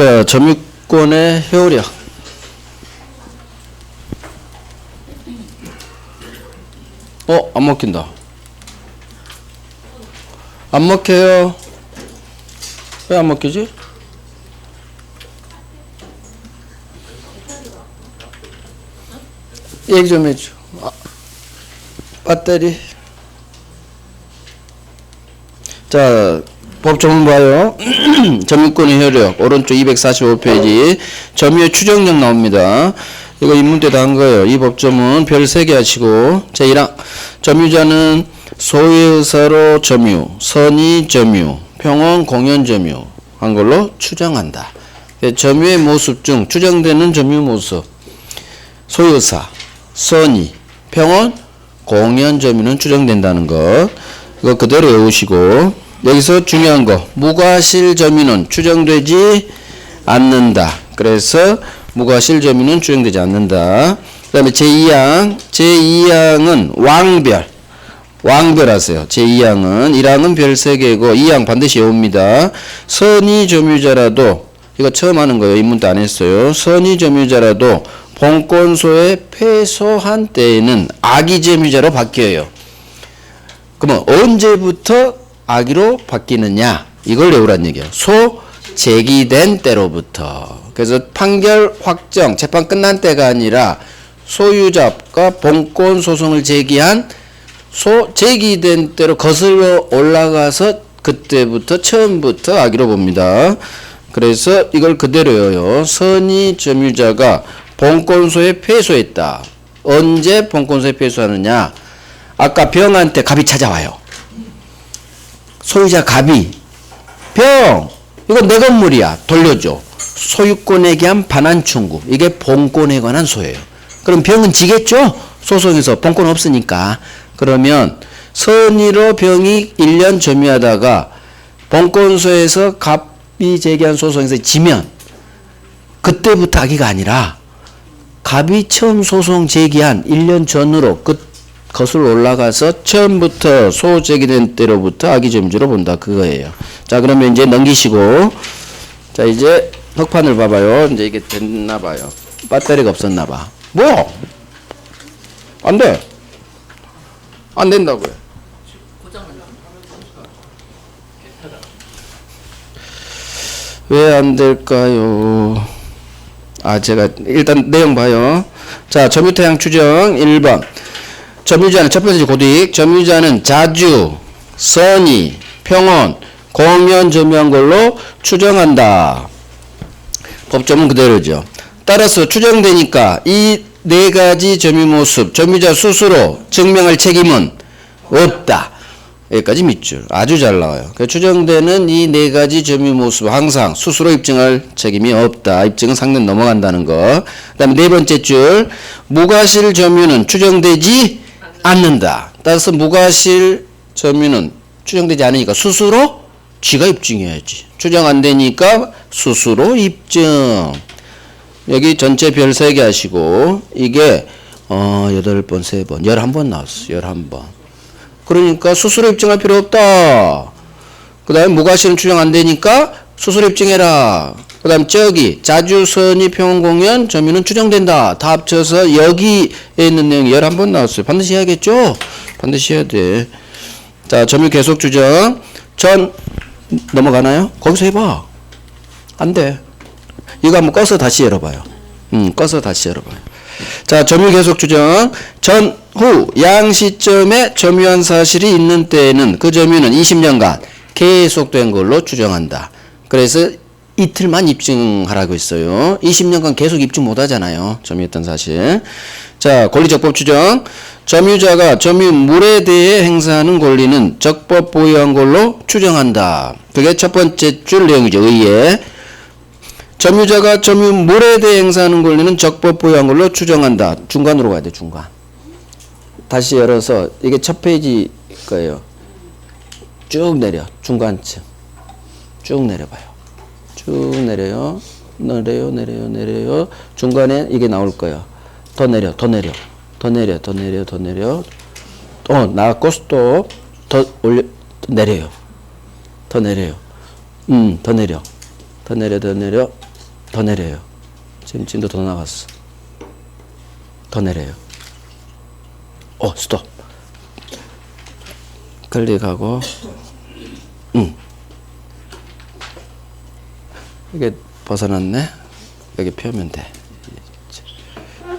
자, 점유권의 효력. 안 먹힌다. 안 먹혀요. 왜 안 먹히지? 얘기 좀 해줘. 배터리. 자, 법조문 봐요. 점유권의 효력. 오른쪽 245페이지. 점유의 추정력 나옵니다. 이거 입문 때 다 한 거예요. 이 법조문 별 3개 하시고. 자, 1항. 점유자는 소유의 의사로 점유, 선의 점유, 평온 공연 점유 한 걸로 추정한다. 점유의 모습 중 추정되는 점유 모습. 소유의 의사, 선의, 평온, 공연 점유는 추정된다는 것. 이거 그대로 외우시고. 여기서 중요한 거. 무과실 점유는 추정되지 않는다. 그래서 무과실 점유는 추정되지 않는다. 그 다음에 제2항. 제2항은 왕별 하세요. 제2항은 1항은 별 3개고 2항 반드시 외웁니다. 선의 점유자라도 이거 처음 하는 거예요. 입문 때 안 했어요. 선의 점유자라도 본권소에 패소한 때에는 악의 점유자로 바뀌어요. 그러면 언제부터 악의로 바뀌느냐? 이걸 외우란 얘기예요. 소 제기된 때로부터. 그래서 판결 확정, 재판 끝난 때가 아니라 소유자가 본권 소송을 제기한 제기된 때로 거슬러 올라가서 그때부터 처음부터 악의로 봅니다. 그래서 이걸 그대로 외워요. 선의 점유자가 본권소에 패소했다. 언제 본권소에 패소하느냐? 아까 병한테 갑이 찾아와요. 소유자 갑이 병 이거 내 건물이야 돌려줘. 소유권에 대한 반환 청구. 이게 본권에 관한 소예요. 그럼 병은 지겠죠? 소송에서 본권 없으니까. 그러면 선의로 병이 1년 점유하다가 본권소에서 갑이 제기한 소송에서 지면 그때부터 악의가 아니라 갑이 처음 소송 제기한 1년 전으로 거슬러 올라가서 처음부터 소 제기된 때로부터 악의 점유자로 본다. 그거예요. 자, 그러면 이제 넘기시고. 자, 이제 흑판을 봐봐요. 이제 이게 됐나 봐요. 배터리가 없었나 봐. 뭐야? 안 돼. 안 된다고요. 왜 안 될까요? 제가 일단 내용 봐요. 자, 점유태양 추정 1번. 점유자는 첫 번째 고딕. 점유자는 자주, 선의, 평온, 공연 점유한 걸로 추정한다. 법조문 그대로죠. 따라서 추정되니까 이 4가지 점유 모습, 점유자 스스로 증명할 책임은 없다. 여기까지 밑줄. 아주 잘 나와요. 추정되는 이 4가지 점유 모습 항상 스스로 입증할 책임이 없다. 입증은 상대는 넘어간다는 거. 그 다음에 4번째 줄. 무과실 점유는 추정되지 않는다. 따라서 무과실 점유는 추정되지 않으니까 스스로 지가 입증해야지. 추정 안 되니까 스스로 입증. 여기 전체 별 3개 하시고 이게 8번, 3번, 11번 나왔어. 11번. 그러니까 스스로 입증할 필요 없다. 그 다음에 무과실은 추정 안 되니까 스스로 입증해라. 그 다음 저기 자주, 선의, 평온, 공연 점유는 추정된다. 다 합쳐서 여기에 있는 내용이 11번 나왔어요. 반드시 해야겠죠? 반드시 해야 돼. 자, 점유 계속 추정. 전 넘어가나요? 거기서 해봐. 안 돼. 이거 한번 꺼서 다시 열어봐요. 꺼서 다시 열어봐요. 자, 점유 계속 추정. 전후 양 시점에 점유한 사실이 있는 때에는 그 점유는 20년간 계속된 걸로 추정한다. 그래서 이틀만 입증하라고 했어요. 20년간 계속 입증 못 하잖아요. 점유했던 사실. 자, 권리적법 추정. 점유자가 점유물에 대해 행사하는 권리는 적법 보유한 걸로 추정한다. 그게 첫 번째 줄 내용이죠. 의에. 점유자가 점유물에 대해 행사하는 권리는 적법 보유한 걸로 추정한다. 중간으로 가야 돼. 중간. 다시 열어서 이게 첫 페이지 거예요. 쭉 내려. 중간층. 쭉 내려봐요. 쭉 내려요. 내려요. 중간에 이게 나올 거야. 더 내려. 나갔고 스톱. 더 올려. 내려요. 더 내려. 더 내려요. 지금 진도 더 나갔어. 더 내려요. 스톱. 클릭하고, 이게 벗어났네. 여기 펴면 돼.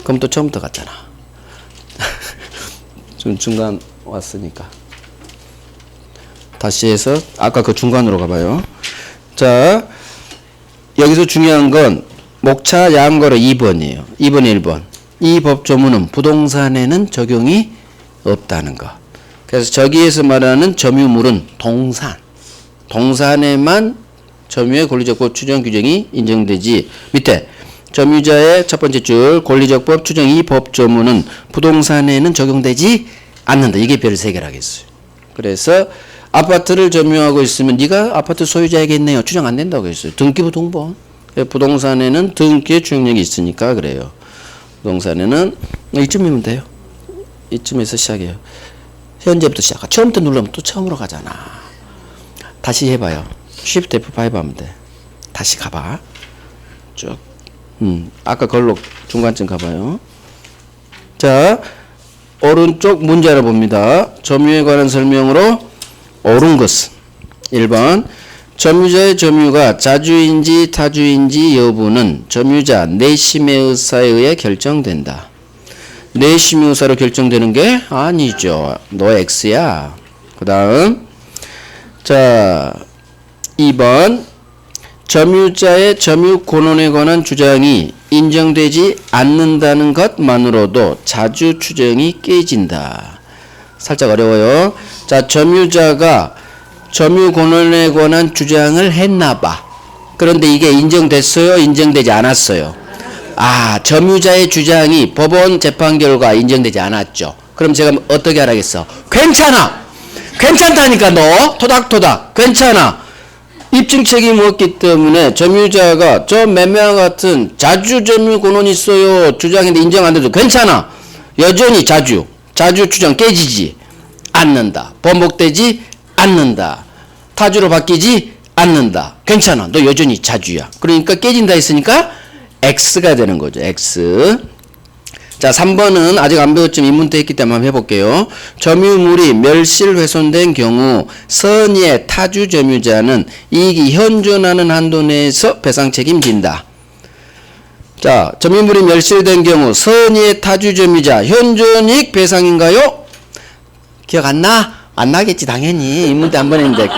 그럼 또 처음부터 갔잖아. 좀 중간 왔으니까. 다시 해서 아까 그 중간으로 가봐요. 자, 여기서 중요한 건 목차 양거래 2번이에요. 2번 1번. 이 법조문은 부동산에는 적용이 없다는 거. 그래서 저기에서 말하는 점유물은 동산에만 점유의 권리적법 추정 규정이 인정되지. 밑에 점유자의 첫 번째 줄 권리적법 추정 이 법조문은 부동산에는 적용되지 않는다. 이게 별 3개를 하겠어요. 그래서 아파트를 점유하고 있으면 네가 아파트 소유자이겠네요. 추정 안 된다고 했어요. 등기부 등본. 부동산에는 등기의 추정력이 있으니까 그래요. 부동산에는 이쯤이면 돼요. 이쯤에서 시작해요. 현재부터 시작하. 처음부터 누르면 또 처음으로 가잖아. 다시 해봐요. Shift F5 하면 돼. 다시 가봐. 쭉. 아까 걸로 중간쯤 가봐요. 자, 오른쪽 문제를 봅니다. 점유에 관한 설명으로 옳은 것은 1번 점유자의 점유가 자주인지 타주인지 여부는 점유자 내심의 의사에 의해 결정된다. 내심의 의사로 결정되는 게 아니죠. 너 X야. 그 다음 자 2번 점유자의 점유 권한에 관한 주장이 인정되지 않는다는 것만으로도 자주 추정이 깨진다. 살짝 어려워요. 자, 점유자가 점유 권한에 관한 주장을 했나봐. 그런데 이게 인정됐어요? 인정되지 않았어요? 점유자의 주장이 법원 재판 결과 인정되지 않았죠. 그럼 제가 어떻게 하라겠어? 괜찮아! 괜찮다니까 너! 토닥토닥! 괜찮아! 입증 책임이 없기 때문에 점유자가 저 매매와 같은 자주 점유 권한이 있어요. 주장인데 인정 안 돼도 괜찮아. 여전히 자주 주장 깨지지 않는다. 번복되지 않는다. 타주로 바뀌지 않는다. 괜찮아. 너 여전히 자주야. 그러니까 깨진다 했으니까 X가 되는 거죠. X. 자, 3번은 아직 안 배웠지만 입문때 했기 때문에 한번 해볼게요. 점유물이 멸실훼손된 경우 선의의 타주 점유자는 이익이 현존하는 한도 내에서 배상 책임진다. 자, 점유물이 멸실된 경우 선의의 타주 점유자 현존이익 배상인가요? 기억 안 나? 안 나겠지 당연히. 입문때 한 번 했는데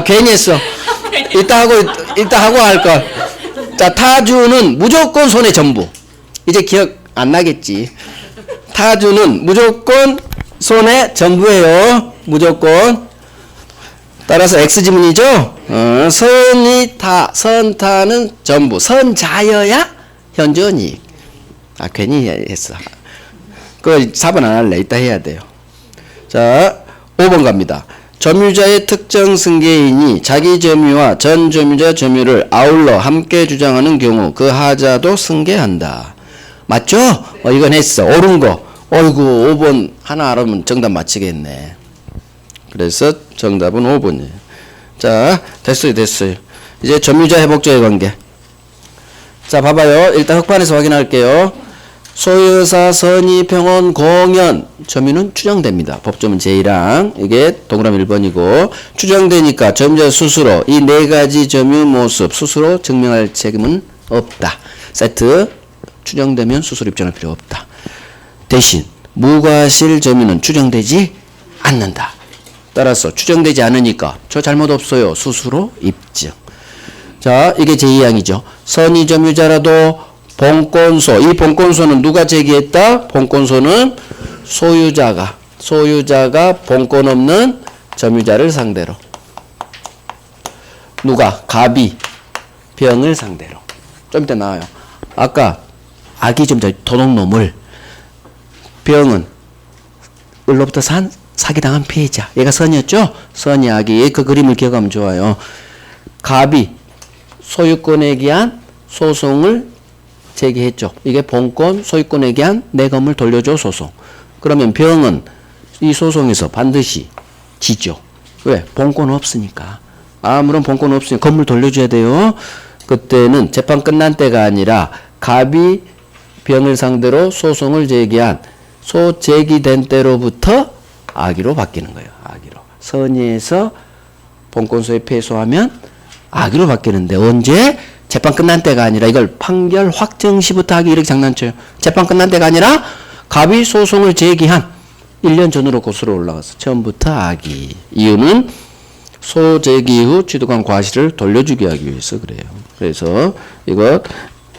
괜히 했어. 이따 하고 할걸. 자, 타주는 무조건 손해 전부. 이제 기억 안 나겠지. 타주는 무조건 손해 전부예요. 무조건. 따라서 X지문이죠. 선타는 전부. 선자여야 현존이익. 괜히 했어. 그거 4번 안 할래. 이따 해야 돼요. 자, 5번 갑니다. 점유자의 특정 승계인이 자기 점유와 전 점유자 점유를 아울러 함께 주장하는 경우 그 하자도 승계한다. 맞죠? 이건 했어. 옳은 거. 어이구 5번 하나 알아보면 정답 맞히겠네. 그래서 정답은 5번이에요. 자, 됐어요. 이제 점유자 회복자의 관계. 자, 봐봐요. 일단 흑판에서 확인할게요. 소유사, 선의, 평온, 공연, 점유는 추정됩니다. 법조문 제1항. 이게 동그라미 1번이고 추정되니까 점유자 스스로 이 4가지 점유 모습 스스로 증명할 책임은 없다. 세트. 추정되면 스스로 입증할 필요 없다. 대신 무과실 점유는 추정되지 않는다. 따라서 추정되지 않으니까 저 잘못 없어요. 스스로 입증. 자, 이게 제2항이죠. 선의 점유자라도 본권소. 이 본권소는 누가 제기했다? 본권소는 소유자가 본권 없는 점유자를 상대로. 누가? 갑이 병을 상대로. 좀 이따 나와요. 아까 악이 좀 도둑놈을 병은 을로부터 사기당한 피해자. 얘가 선이었죠? 선이 악이. 그 그림을 기억하면 좋아요. 갑이 소유권에 대한 소송을 제기했죠. 이게 본권 소유권에 대한 내 건물 돌려줘 소송. 그러면 병은 이 소송에서 반드시 지죠. 왜? 본권 없으니까. 아무런 본권 없으니까 건물 돌려줘야 돼요. 그때는 재판 끝난 때가 아니라 갑이 병을 상대로 소송을 제기한 제기된 때로부터 악의로 바뀌는 거예요. 악의로. 선의에서 본권소에 패소하면 악의로 바뀌는데 언제? 재판 끝난 때가 아니라 이걸 판결 확정 시부터 하기 이렇게 장난쳐요. 재판 끝난 때가 아니라 갑이 소송을 제기한 1년 전으로 고소로 올라가서 처음부터 악의. 이유는 소제기 후 취득한 과실을 돌려주게 하기 위해서 그래요. 그래서 이거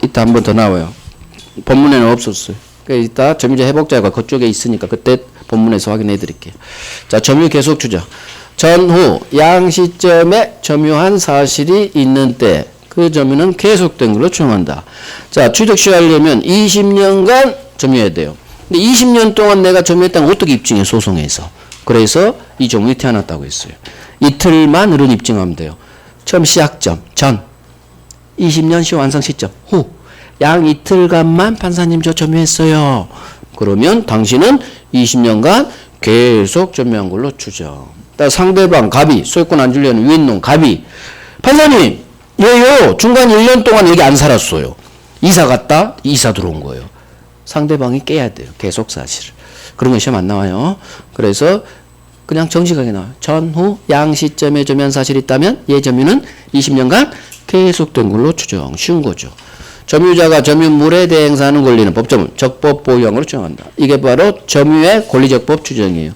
이따 한 번 더 나와요. 본문에는 없었어요. 그러니까 이따 점유자 회복자가 그쪽에 있으니까 그때 본문에서 확인해 드릴게요. 자, 점유 계속 주죠. 전후 양 시점에 점유한 사실이 있는 때 그 점유는 계속된 걸로 추정한다. 자, 추적시하려면 20년간 점유해야 돼요. 근데 20년 동안 내가 점유했다는 걸 어떻게 입증해? 소송에서. 그래서 이 종이 태어났다고 했어요. 이틀만 어른 입증하면 돼요. 처음 시작점 전 20년 시 완성 시점 후 양 이틀간만 판사님 저 점유했어요. 그러면 당신은 20년간 계속 점유한 걸로 추정. 상대방 갑이 소유권 안 주려는 윗놈 갑이 판사님 얘요 중간 1년 동안 여기 안 살았어요. 이사 갔다 이사 들어온 거예요. 상대방이 깨야 돼요. 계속 사실을. 그런 거 시험 안 나와요. 그래서 그냥 정식하게 나와요. 전후 양 시점에 점유한 사실이 있다면 얘 점유는 20년간 계속된 걸로 추정. 쉬운 거죠. 점유자가 점유물에 대해 행사하는 권리는 법조문 적법 보유형으로 추정한다. 이게 바로 점유의 권리적법 추정이에요.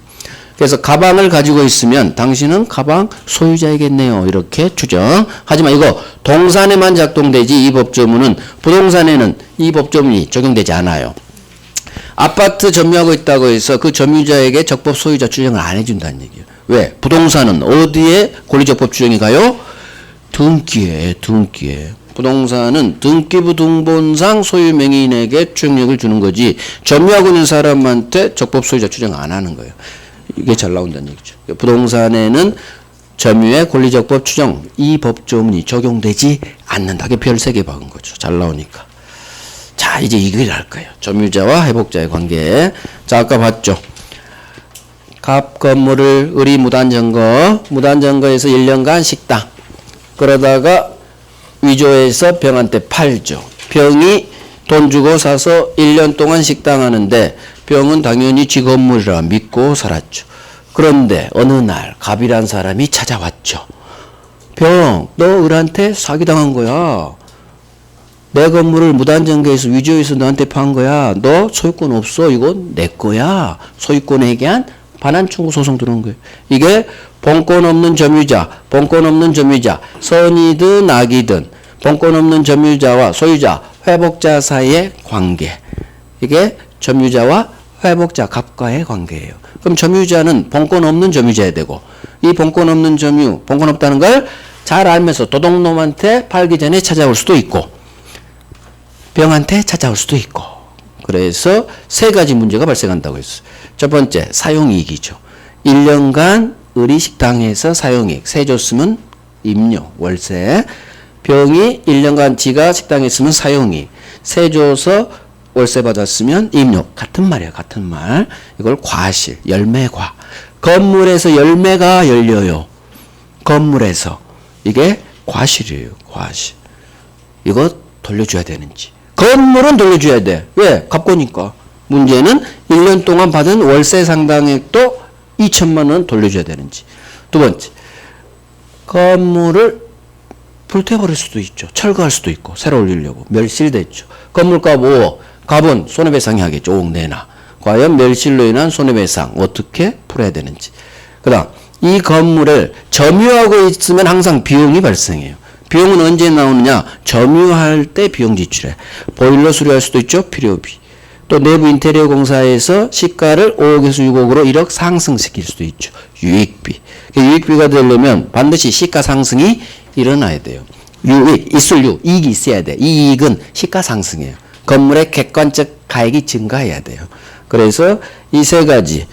그래서 가방을 가지고 있으면 당신은 가방 소유자이겠네요. 이렇게 추정. 하지만 이거 동산에만 작동되지 이 법조문은 부동산에는 이 법조문이 적용되지 않아요. 아파트 점유하고 있다고 해서 그 점유자에게 적법 소유자 추정을 안 해준다는 얘기예요. 왜? 부동산은 어디에 권리적법 추정이 가요? 등기에. 부동산은 등기부 등본상 소유 명의인에게 추정력을 주는 거지 점유하고 있는 사람한테 적법 소유자 추정 안 하는 거예요. 이게 잘 나온다는 얘기죠. 점유에는 점유의 권리적법 추정 이 법조문이 적용되지 않는다. 이게 별 3개 박은 거죠. 잘 나오니까. 자, 이제 이걸 알 거예요. 점유자와 회복자의 관계. 자, 아까 봤죠. 갑 건물을 의리 무단점거, 무단점거에서 1년간 식당. 그러다가 위조해서 병한테 팔죠. 병이 돈 주고 사서 1년 동안 식당 하는데 병은 당연히 지 건물이라 믿고 살았죠. 그런데 어느 날 갑이란 사람이 찾아왔죠. 병, 너 을한테 사기당한 거야. 내 건물을 무단점거해서 위조해서 너한테 판 거야. 너 소유권 없어. 이건 내 거야. 소유권에 대한 반환 청구 소송 들어온 거예요. 이게 본권 없는 점유자, 선이든 악이든 본권 없는 점유자와 소유자, 회복자 사이의 관계. 이게 점유자와 회복자, 갑과의 관계예요. 그럼 점유자는 본권 없는 점유자야 되고 이 본권 없는 점유, 본권 없다는 걸 잘 알면서 도둑놈한테 팔기 전에 찾아올 수도 있고 병한테 찾아올 수도 있고 그래서 3가지 문제가 발생한다고 했어요. 첫 번째, 사용이익이죠. 1년간 의리식당에서 사용이익, 세 줬으면 임료, 월세. 병이 1년간 지가 식당에 있으면 사용이익, 세 줘서 월세 받았으면 임료. 같은 말이에요. 같은 말. 이걸 과실, 열매과. 건물에서 열매가 열려요. 건물에서. 이게 과실이에요. 과실. 이거 돌려줘야 되는지. 건물은 돌려줘야 돼. 왜? 갚고니까. 문제는 1년 동안 받은 월세 상당액도 2천만 원 돌려줘야 되는지. 두 번째, 건물을 불태워버릴 수도 있죠. 철거할 수도 있고 새로 올리려고. 멸실됐죠. 건물값 5억. 갑은 손해배상이 하겠죠. 5억 내나. 과연 멸실로 인한 손해배상 어떻게 풀어야 되는지. 그 다음 이 건물을 점유하고 있으면 항상 비용이 발생해요. 비용은 언제 나오느냐? 점유할 때 비용 지출해. 보일러 수리할 수도 있죠. 필요비. 또 내부 인테리어 공사에서 시가를 5억에서 6억으로 1억 상승시킬 수도 있죠. 유익비. 유익비가 되려면 반드시 시가 상승이 일어나야 돼요. 이익이 있어야 돼. 이 이익은 시가 상승이에요. 건물의 객관적 가액이 증가해야 돼요. 그래서 이 3가지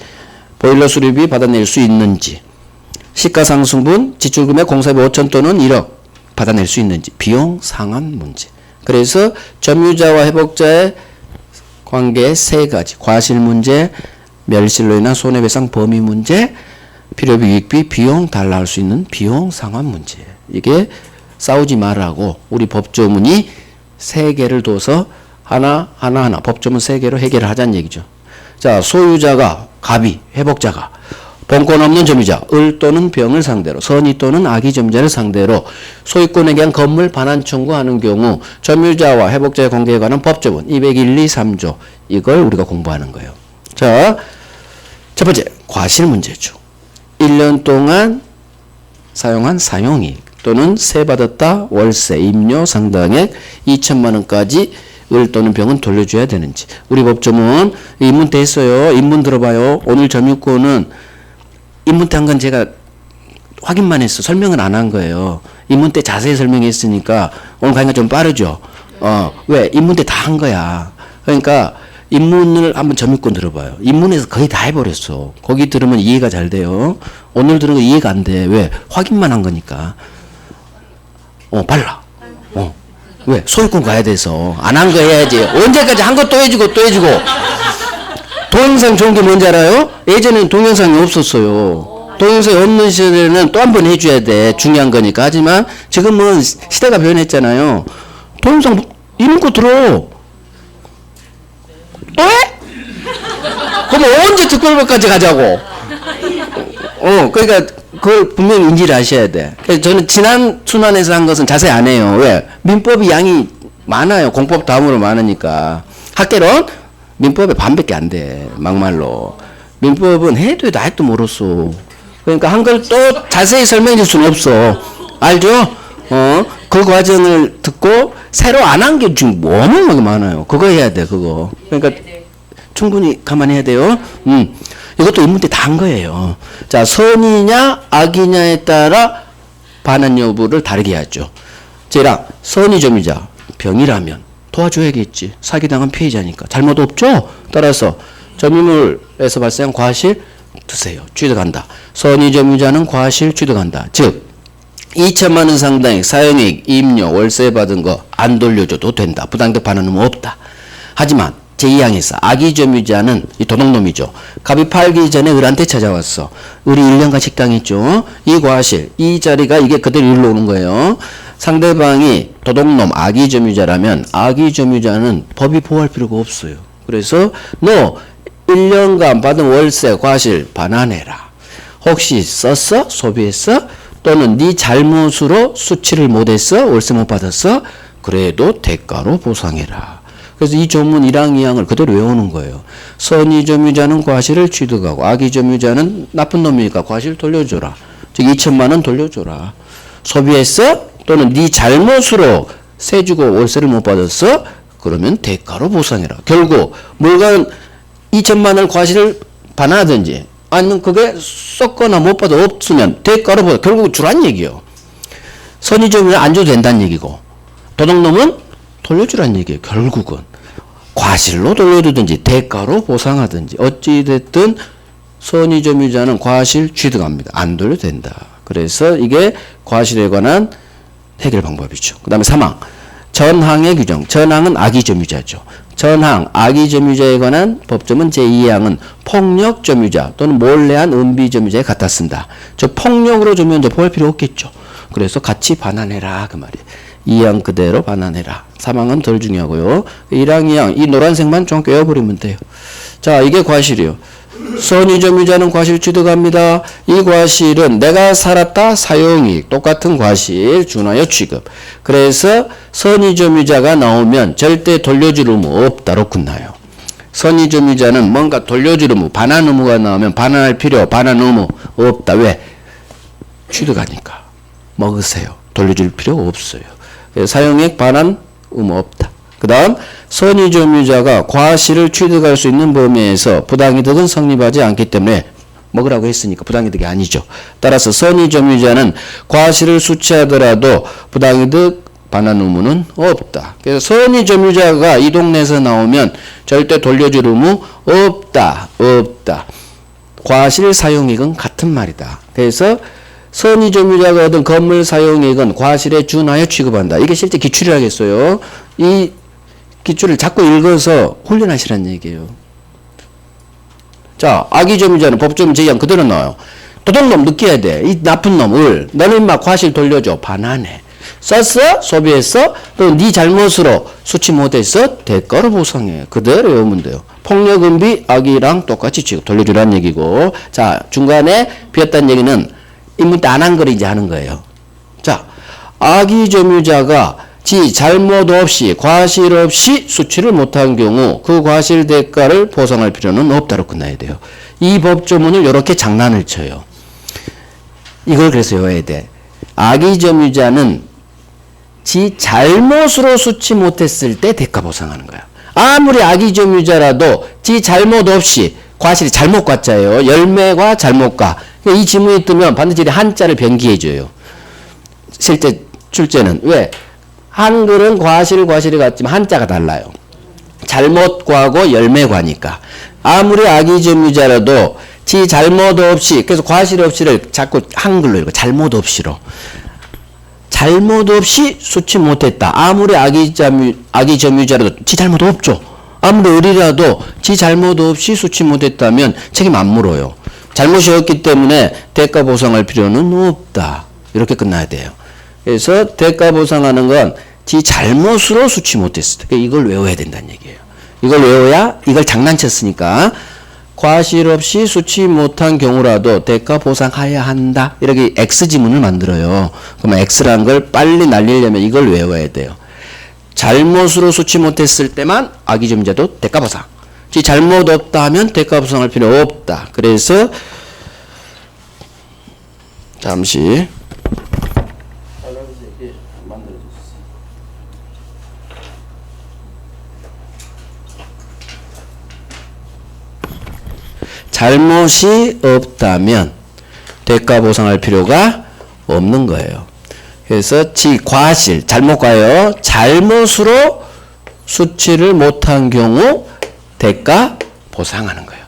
보일러 수리비 받아낼 수 있는지, 시가상승분, 지출금액 공사비 5천 또는 1억 받아낼 수 있는지, 비용 상한 문제. 그래서 점유자와 회복자의 관계의 3가지, 과실 문제, 멸실로 인한 손해배상 범위 문제, 필요비, 유익비, 비용 달라할 수 있는 비용 상한 문제. 이게 싸우지 말라고 우리 법조문이 3개를 둬서 하나 법조문 3개로 해결을 하자는 얘기죠. 자, 소유자가 갑이, 회복자가 본권 없는 점유자, 을 또는 병을 상대로, 선의 또는 악의 점유자를 상대로 소유권에 대한 건물 반환 청구하는 경우 점유자와 회복자의 관계에 관한 법조문 201, 2, 3조 이걸 우리가 공부하는 거예요. 자, 첫 번째 과실 문제죠. 1년 동안 사용한 사용이익 또는 세받았다 월세, 임료 상당액 2천만 원까지 을 또는 병은 돌려줘야 되는지. 우리 법조문 입문 때 했어요. 입문 들어봐요. 오늘 점유권은 입문 때 한 건 제가 확인만 했어. 설명은 안 한 거예요. 입문 때 자세히 설명했으니까 오늘 강의가 좀 빠르죠. 왜? 입문 때 다 한 거야. 그러니까 입문을 한번 점유권 들어봐요. 입문에서 거의 다 해버렸어. 거기 들으면 이해가 잘 돼요. 오늘 들은 거 이해가 안 돼. 왜? 확인만 한 거니까. 빨라. 왜? 소유권 가야 돼서. 안 한 거 해야지. 언제까지 한 거 또 해주고 또 해주고. 동영상 좋은 게 뭔지 알아요? 예전에는 동영상이 없었어요. 동영상이 없는 시절에는 또 한 번 해줘야 돼. 중요한 거니까. 하지만 지금은 시대가 변했잖아요. 동영상 이런 거 들어. 또 해? 그럼 언제 특별법까지 가자고? 그러니까 그걸 분명히 인지를 하셔야 돼. 그래서 저는 지난 순환에서 한 것은 자세히 안 해요. 왜? 민법이 양이 많아요. 공법 다음으로 많으니까. 학개론 민법의 반밖에 안 돼. 막말로. 민법은 해도 모르겠어. 그러니까 한 걸 또 자세히 설명해 줄 수는 없어. 알죠? 그 과정을 듣고 새로 안 한 게 지금 너무 많아요. 그거 해야 돼, 그거. 그러니까 충분히 감안해야 돼요. 이것도 입문 때 다 한 거예요. 자, 선이냐 악이냐에 따라 반환 여부를 다르게 하죠. 제랑 선의 점유자 병이라면 도와줘야겠지. 사기당한 피해자니까. 잘못 없죠? 따라서 점유물에서 발생한 과실 드세요. 취득한다. 선의 점유자는 과실 취득한다. 즉 2천만 원 상당의 사용이익, 임료, 월세 받은 거 안 돌려줘도 된다. 부당이득 반환은 없다. 하지만 제2항에서 악의 점유자는 이 도둑놈이죠. 갑이 팔기 전에 을한테 찾아왔어. 을이 1년간 식당했죠. 이 과실, 이 자리가 이게 그대로 일로 오는 거예요. 상대방이 도둑놈, 악의 점유자라면 악의 점유자는 법이 보호할 필요가 없어요. 그래서 너 1년간 받은 월세, 과실 반환해라. 혹시 썼어? 소비했어? 또는 네 잘못으로 수치를 못했어? 월세 못 받았어? 그래도 대가로 보상해라. 그래서 이 조문 1항 2항을 그대로 외우는 거예요. 선의 점유자는 과실을 취득하고 악의 점유자는 나쁜 놈이니까 과실 돌려줘라. 즉 2천만 원 돌려줘라. 소비했어? 또는 네 잘못으로 세 주고 월세를 못 받았어? 그러면 대가로 보상해라. 결국 물건 2천만 원 과실을 반환하든지 아니면 그게 썩거나 못 받아 없으면 대가로 보상. 결국 주란 얘기예요. 선의 점유자 안 줘도 된다는 얘기고 도둑놈은 돌려주란 얘기예요. 결국은 과실로 돌려주든지 대가로 보상하든지 어찌됐든 선의 점유자는 과실 취득합니다. 안 돌려도 된다. 그래서 이게 과실에 관한 해결 방법이죠. 그 다음에 3항 전항의 규정. 전항은 악의 점유자죠. 전항 악의 점유자에 관한 법조문 제2항은 폭력 점유자 또는 몰래한 은비 점유자에 갖다 쓴다. 저 폭력으로 주면 이제 보할 필요 없겠죠. 그래서 같이 반환해라 그 말이에요. 2항 그대로 반환해라. 3항은 덜 중요하고요. 1항, 2항 이 노란색만 좀 꿰어버리면 돼요. 자, 이게 과실이요. 선의 점유자는 과실 취득합니다. 이 과실은 내가 살았다 사용이익 똑같은 과실 준하여 취급. 그래서 선의 점유자가 나오면 절대 돌려줄 의무 없다로 끝나요. 선의 점유자는 뭔가 돌려줄 의무 반환 의무가 나오면 반환할 필요 반환 의무 없다. 왜? 취득하니까. 먹으세요. 돌려줄 필요 없어요. 사용액 반환 의무 없다. 그 다음 선의 점유자가 과실을 취득할 수 있는 범위에서 부당이득은 성립하지 않기 때문에 먹으라고 했으니까 부당이득이 아니죠. 따라서 선의 점유자는 과실을 수취하더라도 부당이득 반환 의무는 없다. 그래서 선의 점유자가 이 동네에서 나오면 절대 돌려줄 의무 없다. 과실 사용액은 같은 말이다. 그래서 선의 점유자가 얻은 건물 사용액은 과실에 준하여 취급한다. 이게 실제 기출이라겠어요. 이 기출을 자꾸 읽어서 훈련하시라는 얘기예요. 자, 악의 점유자는 법조문 제2항 그대로 나와요. 도둑놈 느껴야 돼. 이 나쁜 놈, 을. 너는 인마 과실 돌려줘. 반환해. 썼어? 소비했어? 또 네 잘못으로 수치 못했어? 대가로 보상해. 그대로 외우면 돼요. 폭력음비 악의랑 똑같이 취급 돌려주라는 얘기고. 자, 중간에 비었다는 얘기는 인문 때 안 한 거를 이제 하는 거예요. 자, 악의 점유자가 지 잘못 없이 과실 없이 수치를 못한 경우 그 과실 대가를 보상할 필요는 없다로 끝나야 돼요. 이 법조문을 이렇게 장난을 쳐요. 이걸 그래서 외워야 돼. 악의 점유자는 지 잘못으로 수치 못했을 때 대가 보상하는 거야. 아무리 악의 점유자라도 지 잘못 없이 과실이 잘못과자예요. 열매과 잘못과. 이 지문이 뜨면 반드시 한자를 변기해줘요. 실제 출제는. 왜? 한글은 과실이 같지만 한자가 달라요. 잘못과고 열매과니까. 아무리 악의 점유자라도 지 잘못 없이, 그래서 과실 없이를 자꾸 한글로 읽어. 잘못 없이로. 잘못 없이 수치 못했다. 아무리 악의 점유자라도 지 잘못 없죠. 아무리 의리라도 지 잘못 없이 수치 못했다면 책임 안 물어요. 잘못이 없기 때문에 대가 보상할 필요는 없다. 이렇게 끝나야 돼요. 그래서 대가 보상하는 건 지 잘못으로 수치 못했을 때 이걸 외워야 된다는 얘기예요. 이걸 외워야 이걸 장난쳤으니까 과실 없이 수치 못한 경우라도 대가 보상해야 한다. 이렇게 X지문을 만들어요. 그러면 X라는 걸 빨리 날리려면 이걸 외워야 돼요. 잘못으로 수치 못했을 때만 악의 점유자도 대가 보상. 지 잘못 없다 하면 대가 보상할 필요 없다. 그래서 잠시 잘못이 없다면 대가 보상할 필요가 없는 거예요. 그래서 지 과실, 잘못과요. 잘못으로 수치를 못한 경우 대가 보상하는 거예요.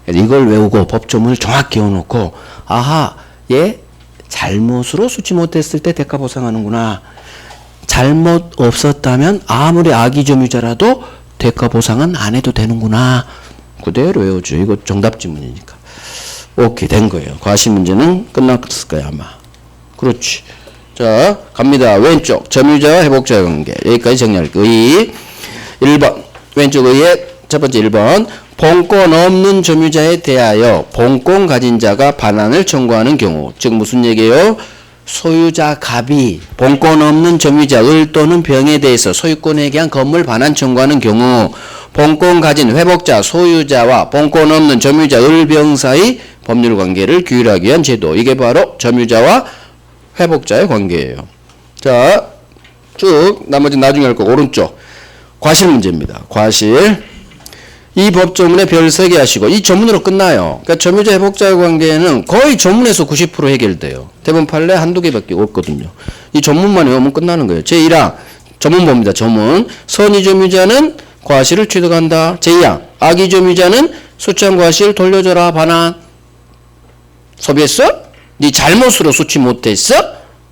이걸 외우고 법조문을 정확히 외워놓고 아하, 얘 잘못으로 수치 못했을 때 대가 보상하는구나. 잘못 없었다면 아무리 악의 점유자라도 대가 보상은 안 해도 되는구나. 그대로 외워줘. 이거 정답 지문이니까. 오케이, 된 거예요. 과시 문제는 끝났을 거야, 아마. 그렇지. 자, 갑니다. 왼쪽. 점유자와 회복자의 관계. 여기까지 정리할 거예요. 1번. 왼쪽 의의 첫 번째 1번. 본권 없는 점유자에 대하여 본권 가진 자가 반환을 청구하는 경우. 즉, 무슨 얘기예요? 소유자 갑이 본권 없는 점유자 을 또는 병에 대해서 소유권에 대한 건물 반환 청구하는 경우 본권 가진 회복자 소유자와 본권 없는 점유자 을, 병 사이 법률 관계를 규율하기 위한 제도. 이게 바로 점유자와 회복자의 관계예요. 자, 쭉 나머지 나중에 할 거 오른쪽 과실 문제입니다. 과실. 이 법조문에 별 3개 하시고 이 조문으로 끝나요. 그러니까 점유자 회복자의 관계는 거의 조문에서 90% 해결돼요. 대부분 판례 한두 개밖에 없거든요. 이 조문만 외우면 끝나는 거예요. 제1항 조문 봅니다. 조문. 선의 점유자는 과실을 취득한다. 제2항 악의 점유자는 수치한 과실 돌려줘라. 반환. 소비했어? 네 잘못으로 수치 못했어?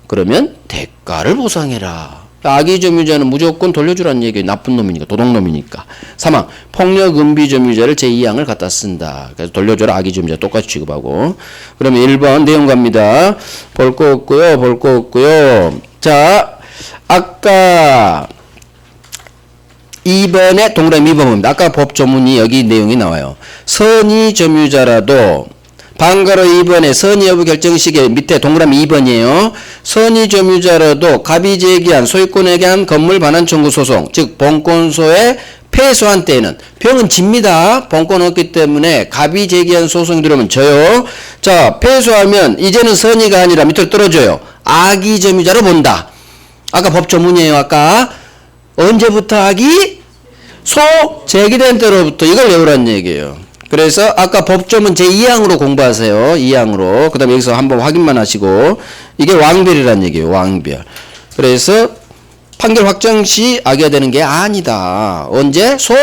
그러면 대가를 보상해라. 악의 점유자는 무조건 돌려주라는 얘기예요. 나쁜 놈이니까, 도둑놈이니까. 3항 폭력 음비 점유자를 제2항을 갖다 쓴다. 그래서 돌려줘라. 악의 점유자 똑같이 취급하고. 그러면 1번 내용 갑니다. 볼 거 없고요. 볼 거 없고요. 자, 아까 2번에 동그라미 2번 봅니다. 아까 법조문이 여기 내용이 나와요. 선의 점유자라도 방가로 2번에 선의 여부 결정 시기에 밑에 동그라미 2번이에요. 선의 점유자라도 갑이 제기한 소유권에 대한 건물 반환 청구 소송, 즉 본권소에 패소한 때에는 병은 집니다. 본권 없기 때문에 갑이 제기한 소송이 들어오면 져요. 자, 패소하면 이제는 선의가 아니라 밑으로 떨어져요. 악의 점유자로 본다. 아까 법조문이에요. 아까 언제부터 악이? 소 제기된 때로부터. 이걸 외우라는 얘기예요. 그래서 아까 법조문 제2항으로 공부하세요. 2항으로. 그 다음에 여기서 한번 확인만 하시고 이게 왕별이라는 얘기예요. 왕별. 그래서 판결 확정 시 악의가 되는 게 아니다. 언제? 소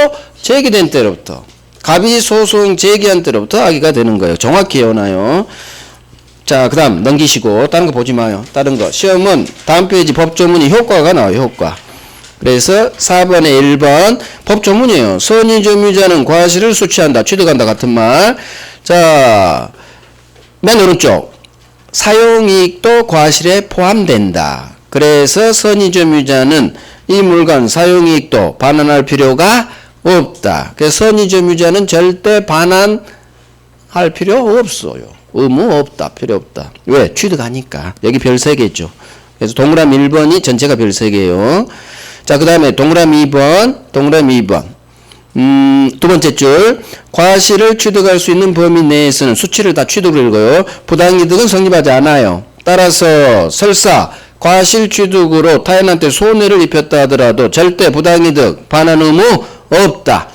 제기된 때로부터. 갑이 소송 제기한 때로부터 악의가 되는 거예요. 정확히 외워놔요. 자, 그 다음 넘기시고 다른 거 보지 마요. 다른 거. 시험은 다음 페이지 법조문이 효과가 나와요. 효과. 그래서 4번에 1번 법조문이에요. 선의 점유자는 과실을 수취한다. 취득한다. 같은 말. 자, 맨 오른쪽 사용이익도 과실에 포함된다. 그래서 선의점유자는 이 물건 사용이익도 반환할 필요가 없다. 그래서 선의점유자는 절대 반환할 필요 없어요. 의무 없다. 필요 없다. 왜? 취득하니까. 여기 별 3개죠. 그래서 동그라미 1번이 전체가 별 3개예요. 자, 그 다음에 동그라미 2번. 두 번째 줄. 과실을 취득할 수 있는 범위 내에서는 수치를 다 취득을 읽어요. 부당이득은 성립하지 않아요. 따라서 설사 과실 취득으로 타인한테 손해를 입혔다 하더라도 절대 부당이득 반환 의무 없다.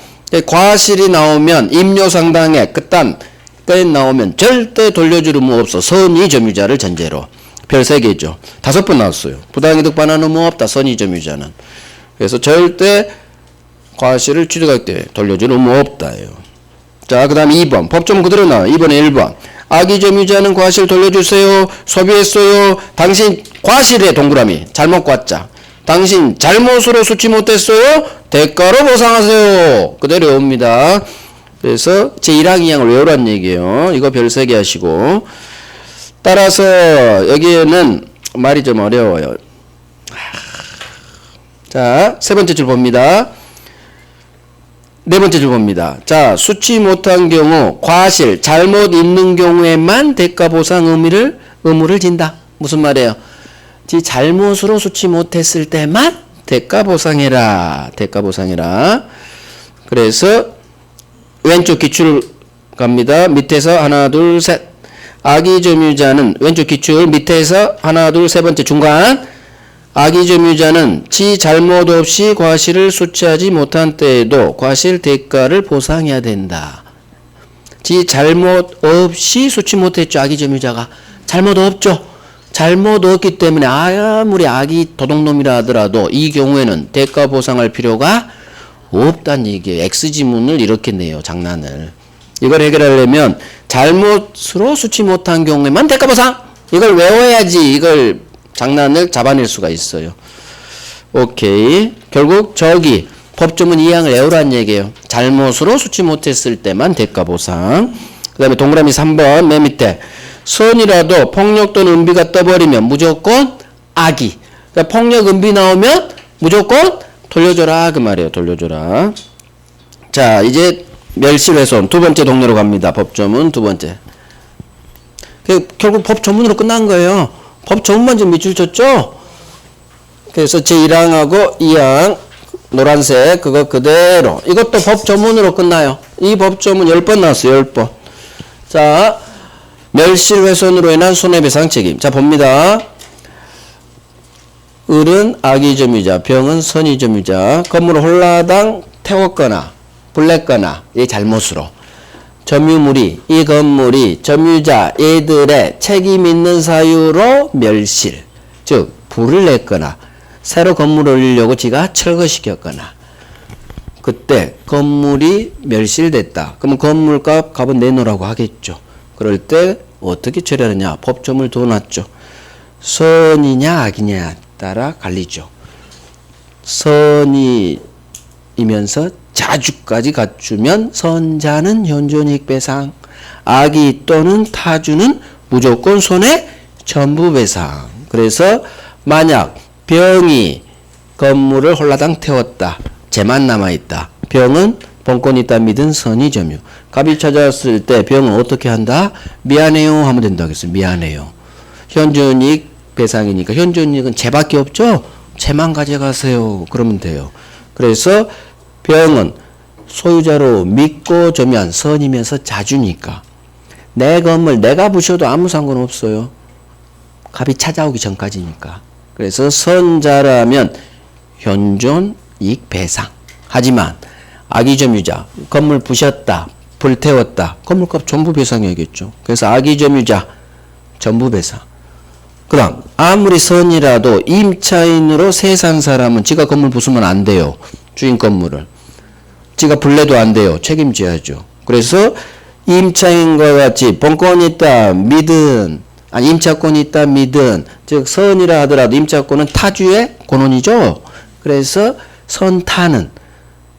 과실이 나오면 임료상당액 그딴 게 나오면 절대 돌려줄 의무 없어. 선의점유자를 전제로. 별 3개죠. 5번 나왔어요. 부당이득 반환 의무 없다. 선의점유자는. 그래서 절대 과실을 취득할 때 돌려줄 의무 없다예요. 자, 그 다음에 2번. 법조문 그대로 나와요. 2번에 1번. 악의점유자는 과실 돌려주세요. 소비했어요. 당신 과실에 동그라미. 잘못 꽈자. 당신 잘못으로 수치 못했어요. 대가로 보상하세요. 그대로 옵니다. 그래서 제1항 2항을 외우란 얘기예요. 이거 별 3개 하시고. 따라서 여기에는 말이 좀 어려워요. 자, 세 번째 줄 봅니다. 네 번째 줄 봅니다. 자, 수치 못한 경우 과실 잘못 있는 경우에만 대가 보상 의무를 진다. 무슨 말이에요? 지 잘못으로 수치 못했을 때만 대가 보상해라. 대가 보상해라. 그래서 왼쪽 기출 갑니다. 밑에서 하나 둘 셋. 악의점유자는 왼쪽 기출 밑에서 하나 둘 세 번째 중간. 악의점유자는 지 잘못 없이 과실을 수취하지 못한 때에도 과실 대가를 보상해야 된다. 지 잘못 없이 수취 못했죠. 악의점유자가. 잘못 없죠. 잘못 없기 때문에 아무리 악이 도둑놈이라 하더라도 이 경우에는 대가 보상할 필요가 없다는 얘기예요. X지문을 이렇게 내요. 장난을. 이걸 해결하려면 잘못으로 수취 못한 경우에만 대가 보상. 이걸 외워야지 이걸 장난을 잡아낼 수가 있어요. 오케이. 결국 저기 법조문 2항을 외우라는 얘기예요. 잘못으로 수치 못했을 때만 대가 보상. 그 다음에 동그라미 3번 맨 밑에 선이라도 폭력 또는 은비가 떠버리면 무조건 악의. 그러니까 폭력 은비 나오면 무조건 돌려줘라 그 말이에요. 돌려줘라. 자, 이제 멸실훼손 두 번째 동료로 갑니다. 법조문 두 번째. 결국 법조문으로 끝난 거예요. 법조문만 좀 밑줄 쳤죠? 그래서 제1항하고 2항 노란색 그거 그대로 이것도 법조문으로 끝나요. 이 법조문 10번 나왔어요. 10번. 자, 멸실훼손으로 인한 손해배상 책임. 자, 봅니다. 을은 악의점유자, 병은 선의점유자. 건물을 홀라당 태웠거나 불냈거나 이 잘못으로 점유물이 이 건물이 점유자 얘들의 책임 있는 사유로 멸실, 즉 불을 냈거나 새로 건물을 올리려고 지가 철거시켰거나 그때 건물이 멸실됐다. 그러면 건물값 값은 내놓으라고 하겠죠. 그럴 때 어떻게 처리하느냐. 법조문을 둬놨죠. 선이냐 악이냐 따라 갈리죠. 선이면서 자주까지 갖추면 선자는 현존이익 배상, 악의 또는 타주는 무조건 손해 전부 배상. 그래서 만약 병이 건물을 홀라당 태웠다. 죄만 남아있다. 병은 본권 있다 믿은 선의점유. 갑이 찾아왔을 때 병은 어떻게 한다? 미안해요 하면 된다겠어요. 미안해요. 현존이익 배상이니까 현존이익은 죄밖에 없죠? 죄만 가져가세요. 그러면 돼요. 그래서 병은 소유자로 믿고 점유한 선이면서 자주니까 내 건물 내가 부셔도 아무 상관없어요. 갑이 찾아오기 전까지니까. 그래서 선자라면 현존 이익 배상. 하지만 악의점유자 건물 부셨다 불태웠다 건물값 전부 배상해야겠죠. 그래서 악의점유자 전부 배상. 그 다음 아무리 선이라도 임차인으로 세 산 사람은 지가 건물 부수면 안 돼요. 주인 건물을 지가 불내도 안 돼요. 책임져야죠. 그래서 임차인과 같이 본권이 있다 믿은 아니 임차권이 있다 믿은 즉 선이라 하더라도 임차권은 타주의 권원이죠. 그래서 선타는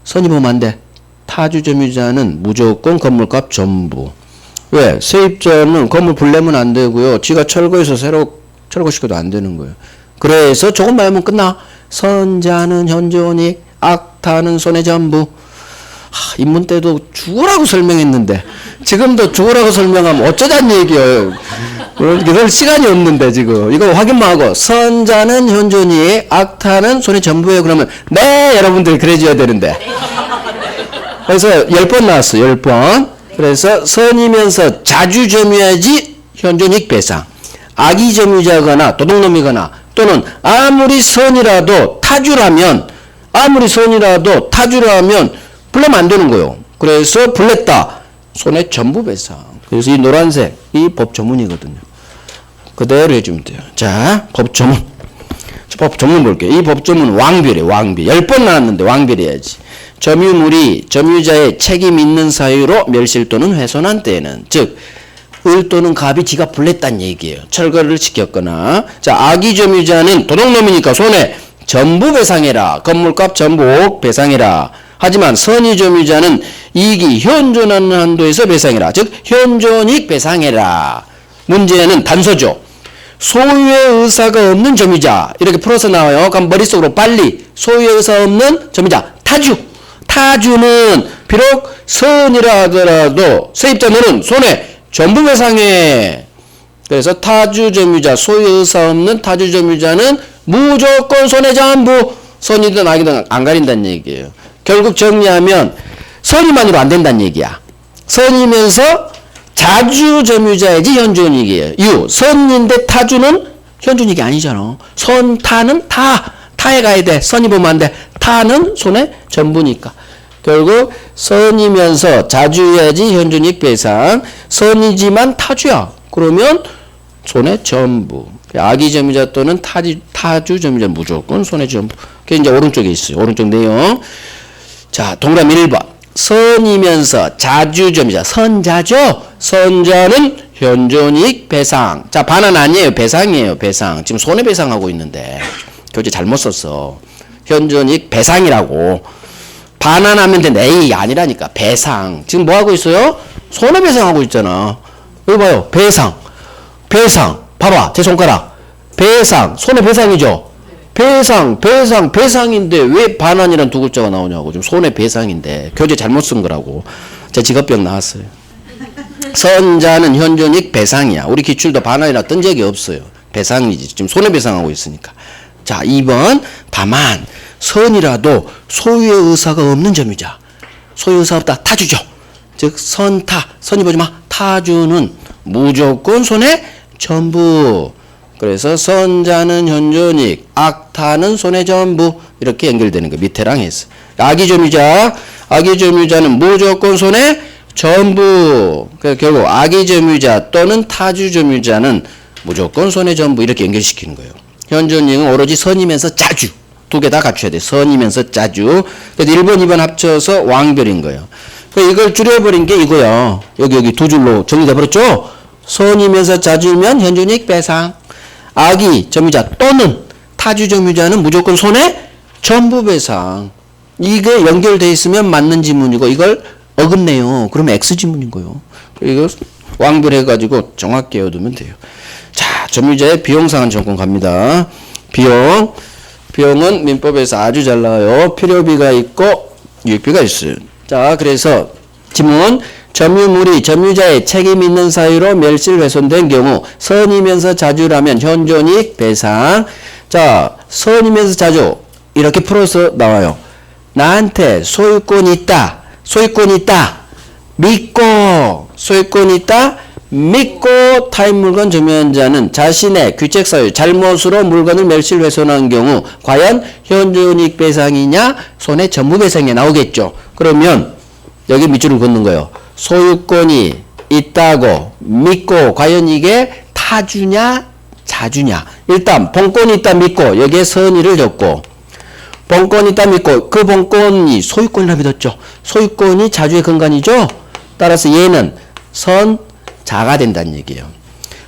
선이 보면 안 돼. 타주 점유자는 무조건 건물값 전부. 왜? 세입자는 건물 불내면 안 되고요. 지가 철거해서 새로 철거시켜도 안 되는 거예요. 그래서 조금만 하면 끝나. 선자는 현존이, 악타는 손의 전부. 입문 때도 죽으라고 설명했는데 지금도 죽으라고 설명하면 어쩌자는 얘기예요. 그럴 시간이 없는데 지금 이거 확인만 하고 선자는 현존이, 악타는 손의 전부예요. 그러면 네 여러분들이 그래줘야 되는데 그래서 10번 나왔어. 10번. 그래서 선이면서 자주 점유해야지 현존익 배상. 악이 점유자거나 도둑놈이거나 또는 아무리 선이라도 타주라면 불내면 안 되는 거예요. 그래서 불냈다. 손해 전부 배상. 그래서 이 노란색 이 법조문이거든요. 그대로 해주면 돼요. 자, 법조문. 법조문 볼게요. 이 법조문 왕별이에요. 왕별. 10번 나왔는데 왕별해야지. 점유물이 점유자의 책임 있는 사유로 멸실 또는 훼손한 때에는, 즉 을 또는 갑이 지가 불냈다는 얘기예요. 철거를 시켰거나. 자, 악의 점유자는 도둑놈이니까 손해 전부 배상해라. 건물값 전부 배상해라. 하지만 선의 점유자는 이익이 현존하는 한도에서 배상해라. 즉 현존이익 배상해라. 문제는 단서죠. 소유의 의사가 없는 점유자. 이렇게 풀어서 나와요. 그럼 머릿속으로 빨리 소유의 의사 없는 점유자. 타주는 비록 선이라 하더라도 세입자 너는 손해 전부 배상해. 그래서 타주 점유자, 소유 의사 없는 타주 점유자는 무조건 손해 전부. 선이든 악이든 안 가린다는 얘기예요. 결국 정리하면 선이만으로 안 된다는 얘기야. 선이면서 자주 점유자이지 현존이익이에요. 선인데 타주는 현존이익이 아니잖아. 타는 타에 가야 돼. 선이 보면 안 돼. 타는 손해 전부니까. 결국 선이면서 자주해야지 현존이익 배상. 선이지만 타주야. 그러면 손해 전부. 악의 점유자 또는 타주 점유자 무조건 손해 전부. 그게 이제 오른쪽에 있어요. 오른쪽 내용. 자, 동그라미 1번. 선이면서 자주 점유자. 선자죠? 선자는 현존이익 배상. 자, 반환 아니에요. 배상이에요. 배상. 지금 손해배상하고 있는데 교재 잘못 썼어. 현존이익 배상이라고. 반환하면 되는데 에이 아니라니까. 배상. 지금 뭐 하고 있어요? 손해배상하고 있잖아. 여기 봐요. 배상. 봐봐. 제 손가락. 배상. 손해배상이죠? 배상인데 왜 반환이란 두 글자가 나오냐고. 지금 손해배상인데 교재 잘못 쓴 거라고. 제 직업병 나왔어요. 선자는 현존이익 배상이야. 우리 기출도 반환이라 뜬 적이 없어요. 배상이지. 지금 손해배상하고 있으니까. 자, 2번. 다만 선이라도 소유의 의사가 없는 점유자. 소유 의사 없다. 타주죠. 즉 선이 보지 마. 타주는 무조건 손해 전부. 그래서 선자는 현존이익, 악타는 손해 전부. 이렇게 연결되는 거 밑에랑 했어. 악의 점유자는 무조건 손해 전부. 그러니까 결국 악의 점유자 또는 타주 점유자는 무조건 손해 전부. 이렇게 연결시키는 거예요. 현존이익은 오로지 선이면서 자주. 두 개 다 갖춰야 돼. 선이면서 자주. 그래서 1번, 2번 합쳐서 왕별인 거예요. 이걸 줄여버린 게 이거야. 여기 두 줄로 정리돼 버렸죠? 선이면서 자주면 현존이익 배상. 악의 점유자 또는 타주 점유자는 무조건 손해 전부 배상. 이게 연결돼 있으면 맞는 지문이고 이걸 어긋네요. 그러면 X 지문인 거예요. 이거 왕별해가지고 정확히 외워두면 돼요. 자, 점유자의 비용상한 정권 갑니다. 비용은 민법에서 아주 잘 나와요. 필요비가 있고 유익비가 있어요. 자, 그래서 지문. 점유물이 점유자의 책임 있는 사유로 멸실 훼손된 경우 선이면서 자주라면 현존이익 배상. 자, 선이면서 자주 이렇게 풀어서 나와요. 나한테 소유권이 있다. 믿고 타인 물건 점유한 자는 자신의 귀책 사유 잘못으로 물건을 멸실 훼손한 경우 과연 현존이익 배상이냐 손해 전부 배상이 나오겠죠. 그러면 여기 밑줄을 긋는 거예요. 소유권이 있다고 믿고 과연 이게 타주냐 자주냐. 일단 본권이 있다 믿고 여기에 선의를 줬고 본권이 있다 믿고 그 본권이 소유권이라 믿었죠. 소유권이 자주의 근간이죠. 따라서 얘는 선자가 된다는 얘기예요.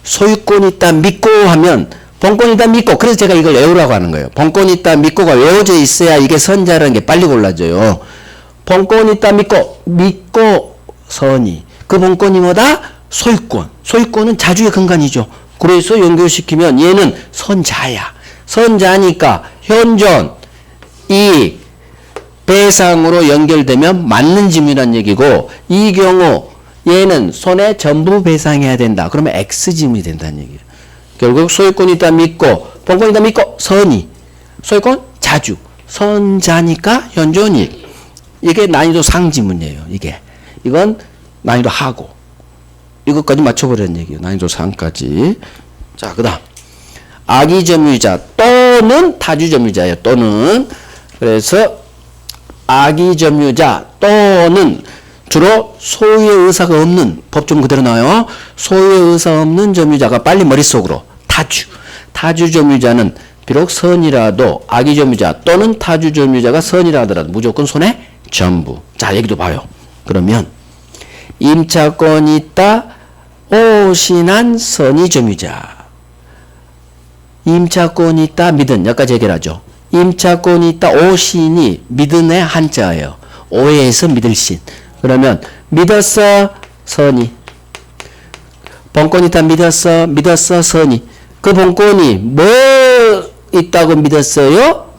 소유권이 있다 믿고 하면 본권이 있다 믿고. 그래서 제가 이걸 외우라고 하는 거예요. 본권이 있다 믿고가 외워져 있어야 이게 선자라는 게 빨리 골라져요. 본권이 있다 믿고 선이. 그 본권이 뭐다? 소유권은 자주의 근간이죠. 그래서 연결시키면 얘는 선자야. 선자니까 현존, 이익, 배상으로 연결되면 맞는 지문이란 얘기고 이 경우 얘는 손해 전부 배상해야 된다. 그러면 X지문이 된다는 얘기예요. 결국 소유권이 있다 믿고 본권이 있다 믿고 선의. 소유권 자주. 선자니까 현존이익. 이게 난이도 상지문이에요. 이건 난이도 하고. 이것까지 맞춰보려는 얘기예요. 난이도 상까지. 자, 그 다음. 악의점유자 또는 타주점유자예요. 또는. 그래서 악의점유자 또는 주로 소유의 의사가 없는 법좀 그대로 나와요. 소유의 의사 없는 점유자가 빨리 머릿속으로 타주점유자는 비록 선이라도 악의점유자 또는 타주점유자가 선이라 하더라도 무조건 손해 전부. 자, 얘기도 봐요. 그러면 임차권이 있다 오신한 선의점유자. 임차권이 있다 믿은 여기까지 해결하죠. 임차권이 있다 오신이 믿은의 한자예요. 오해에서 믿을 신. 그러면 믿었어 선의. 본권이 있다 믿었어 선의. 그 본권이 뭐 있다고 믿었어요?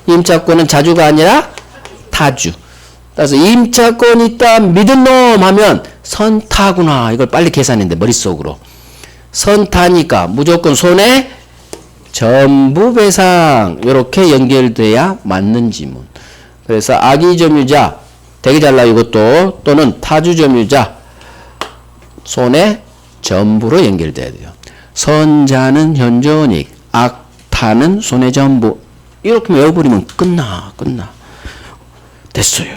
임차권은 자주가 아니라 타주. 그래서 임차권이 있다 믿은 놈 하면 선타구나. 이걸 빨리 계산했는데 머릿속으로. 선타니까 무조건 손해 전부 배상. 이렇게 연결돼야 맞는 지문. 그래서 악의점유자 되게 잘 나와 이것도 또는 타주점유자 손해 전부로 연결돼야 돼요. 선자는 현존이익, 악타는 손해 전부. 이렇게 외워버리면 끝나. 됐어요.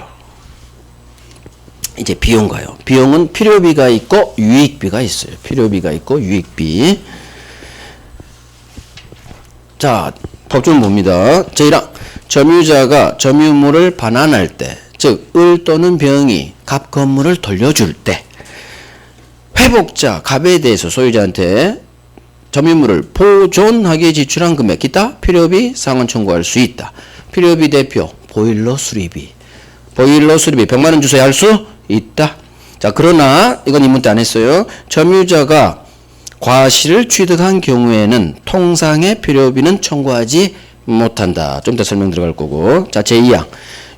이제 비용 가요. 비용은 필요비가 있고 유익비가 있어요. 필요비가 있고 유익비. 자, 법조문 봅니다. 제1항 점유자가 점유물을 반환할 때, 즉 을 또는 병이 갑 건물을 돌려줄 때 회복자 갑에 대해서 소유자한테 점유물을 보존하기에 지출한 금액 기타 필요비 상환 청구할 수 있다. 필요비 대표 보일러 수리비. 보일러 수리비 100만원 주세요 할 수 있다. 자, 그러나 이건 이 문제 안 했어요. 점유자가 과실을 취득한 경우에는 통상의 필요비는 청구하지 못한다. 좀 더 설명 들어갈 거고. 자, 제2항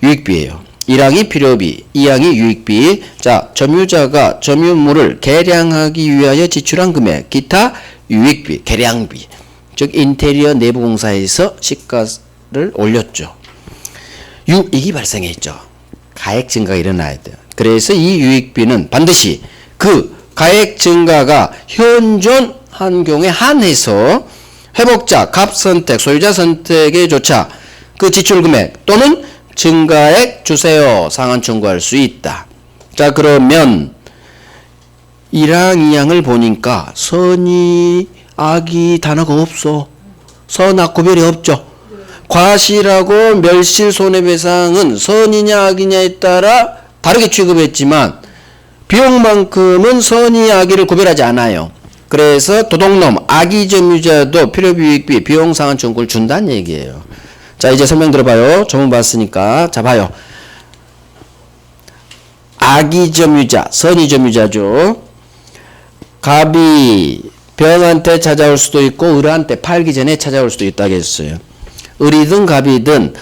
유익비예요. 1항이 필요비, 2항이 유익비. 자, 점유자가 점유물을 개량하기 위하여 지출한 금액 기타 유익비, 개량비. 즉 인테리어 내부 공사에서 시가를 올렸죠. 유익이 발생했죠. 가액 증가가 일어나야 돼요. 그래서 이 유익비는 반드시 그 가액 증가가 현존한 경우에 한해서 회복자, 갑 선택, 소유자 선택에 조차 그 지출 금액 또는 증가액 주세요. 상환 청구할 수 있다. 자, 그러면 1항, 2항을 보니까 선의, 악의 단어가 없어. 선악 구별이 없죠. 과실하고 멸실 손해배상은 선이냐 악이냐에 따라 다르게 취급했지만 비용만큼은 선의, 악의를 구별하지 않아요. 그래서 도둑놈, 악의점유자도 필요비, 유익비, 비용 상환 청구를 준다는 얘기예요. 자, 이제 설명 들어봐요. 전문 봤으니까. 자, 봐요. 악의점유자, 선의점유자죠. 갑이 병한테 찾아올 수도 있고 을한테 팔기 전에 찾아올 수도 있다고 했어요. 을이든 갑이든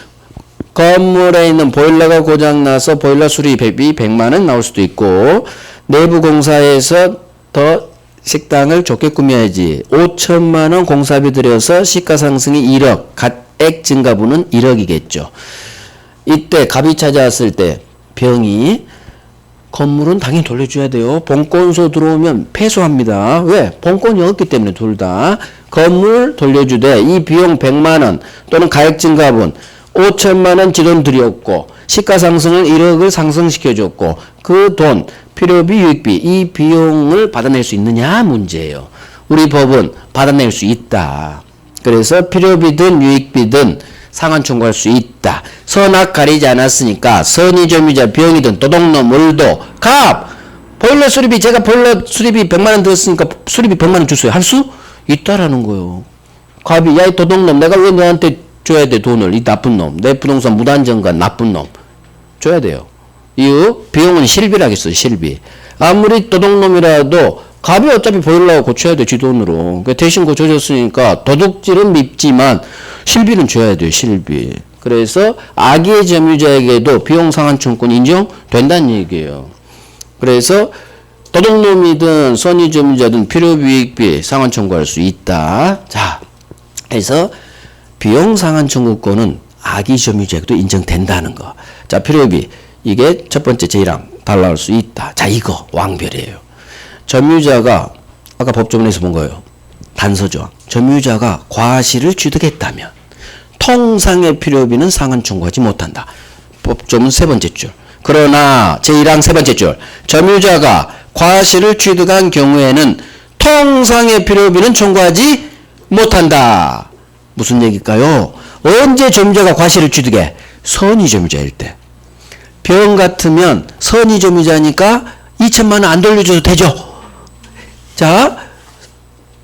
건물에 있는 보일러가 고장나서 보일러 수리비 100만원 나올 수도 있고 내부 공사에서 더 식당을 좋게 꾸며야지 5천만원 공사비 들여서 시가 상승이 1억, 가액 증가분은 1억이겠죠. 이때 갑이 찾아왔을 때 병이 건물은 당연히 돌려줘야 돼요. 본권소 들어오면 패소합니다. 왜? 본권이 없기 때문에 둘 다. 건물 돌려주되 이 비용 100만원 또는 가액 증가분 5천만원 지돈 들였고 시가상승을 1억을 상승시켜줬고 그 돈 필요비 유익비 이 비용을 받아낼 수 있느냐 문제예요. 우리 법은 받아낼 수 있다. 그래서 필요비든 유익비든 상환 청구할 수 있다. 선악 가리지 않았으니까 선의점유자 병이든 도둑놈 을도 갑 보일러 수리비 제가 보일러 수리비 100만원 들었으니까 수리비 100만원 주세요 할 수 있다라는 거예요. 갑이 야 이 도둑놈 내가 왜 너한테 줘야 돼 돈을 이 나쁜 놈 내 부동산 무단정관 나쁜 놈 줘야 돼요. 이후 비용은 실비라겠어요. 실비. 아무리 도둑놈이라도 갑이 어차피 보일러고 고쳐야 돼, 지 돈으로. 그러니까 대신 고쳐줬으니까 도둑질은 밉지만 실비는 줘야 돼요, 실비. 그래서 악의 점유자에게도 비용 상한 청구권 인정된다는 얘기예요. 그래서 도둑놈이든 선의 점유자든 필요비익비 상한 청구할 수 있다. 자, 그래서 비용 상한 청구권은 악의 점유자에게도 인정된다는 거. 자, 필요비. 이게 첫 번째 제1항 달라올 수 있다. 자, 이거 왕별이에요. 점유자가 아까 법조문에서 본 거예요. 단서조항. 점유자가 과실을 취득했다면 통상의 필요비는 상한 청구하지 못한다. 법조문 세 번째 줄. 그러나 제1항 세 번째 줄. 점유자가 과실을 취득한 경우에는 통상의 필요비는 청구하지 못한다. 무슨 얘기일까요? 언제 점유자가 과실을 취득해? 선의 점유자일 때. 병 같으면 선의 점유자니까 2천만 원 안 돌려줘도 되죠. 자,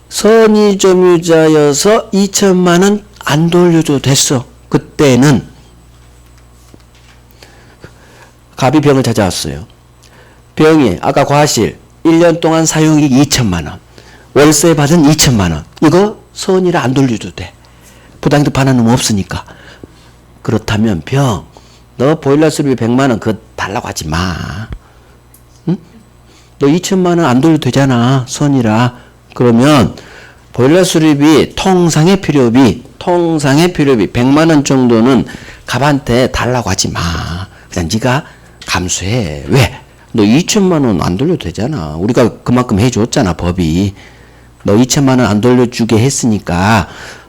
선의 점유자여서 2천만 원 안 돌려줘도 됐어. 그때는 갑이 병을 찾아왔어요. 병이 아까 과실 1년 동안 사용이익 2천만 원, 월세 받은 2천만 원, 이거 선의를 안 돌려줘도 돼. 부당이득 반환 놈 없으니까. 그렇다면 병, 너 보일러 수리비 100만 원 그거 달라고 하지 마. 응? 너 2천만 원 안 돌려도 되잖아, 선이라. 그러면 보일러 수리비 통상의 필요비 100만 원 정도는 갑한테 달라고 하지 마. 그냥 네가 감수해. 왜? 너 2천만 원 안 돌려도 되잖아. 우리가 그만큼 해줬잖아, 법이. 너 2천만 원 안 돌려주게 했으니까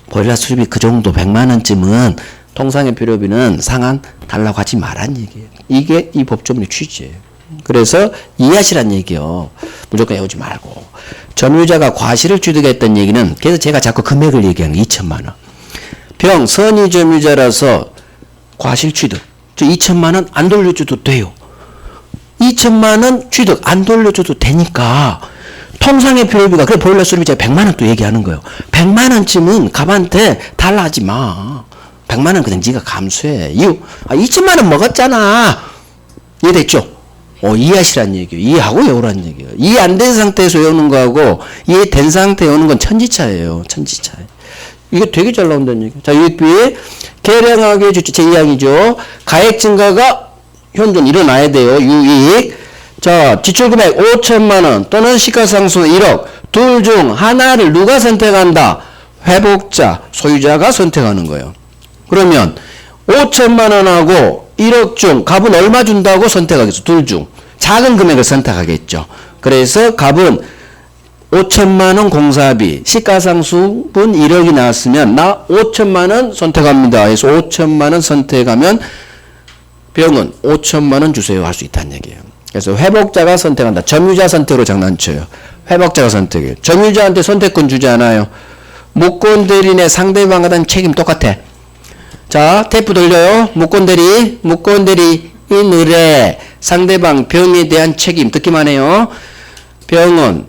보일러 수리비 그 정도 100만 원쯤은 통상의 필요비는 상한 달라고 하지 말란 얘기예요. 이게 이 법조문의 취지예요. 그래서 이해하시란 얘기요. 무조건 외우지 말고. 점유자가 과실을 취득했던 얘기는, 그래서 제가 자꾸 금액을 얘기하는 거 2천만 원. 병, 선의 점유자라서 과실 취득. 저 2천만 원 안 돌려줘도 돼요. 2천만 원 취득 안 돌려줘도 되니까 통상의 필요비가, 그래 보일러 수리비 제가 100만 원 또 얘기하는 거예요. 100만 원쯤은 갑한테 달라 하지 마. 100만 원 그냥 네가 감수해. 이유, 2천만 원 먹었잖아. 이해됐죠? 이해하시란 얘기예요. 이해하고 외우란 얘기예요. 이해 안 된 상태에서 외우는 거하고 이해된 상태에 외우는 건 천지차예요. 천지차예요. 이게 되게 잘 나온다는 얘기예요. 자, 유익비 계량하게 제2항이죠. 가액 증가가 현존 일어나야 돼요. 유익. 자, 지출금액 5천만 원 또는 시가상승 1억 둘 중 하나를 누가 선택한다? 회복자, 소유자가 선택하는 거예요. 그러면 5천만 원하고 1억 중 갑은 얼마 준다고 선택하겠어? 둘 중 작은 금액을 선택하겠죠. 그래서 갑은 5천만 원 공사비, 시가상승분 1억이 나왔으면 나 5천만 원 선택합니다. 그래서 5천만 원 선택하면 병은 5천만 원 주세요 할 수 있다는 얘기예요. 그래서 회복자가 선택한다. 점유자 선택으로 장난쳐요. 회복자가 선택해요. 점유자한테 선택권 주지 않아요. 무권대리인의 상대방에 대한 책임 똑같아. 자, 테이프 돌려요. 무권대리인의 상대방 병에 대한 책임 듣기만 해요. 병은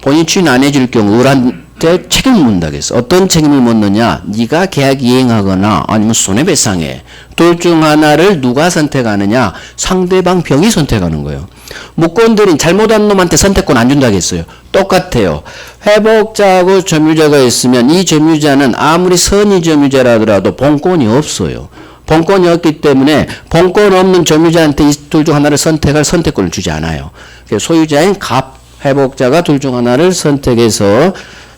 본인 추인 안 해줄 경우 을한테 책임을 묻는다겠어. 어떤 책임을 묻느냐? 네가 계약 이행하거나 아니면 손해배상해. 둘 중 하나를 누가 선택하느냐? 상대방 병이 선택하는 거예요. 무권대리인 잘못한 놈한테 선택권 안 준다겠어요. 똑같아요. 회복자하고 점유자가 있으면 이 점유자는 아무리 선의 점유자라 하더라도 본권이 없어요. 본권이 없기 때문에 본권 없는 점유자한테 이 둘 중 하나를 선택할 선택권을 주지 않아요. 그래서 소유자인 갑, 회복자가 둘 중 하나를 선택해서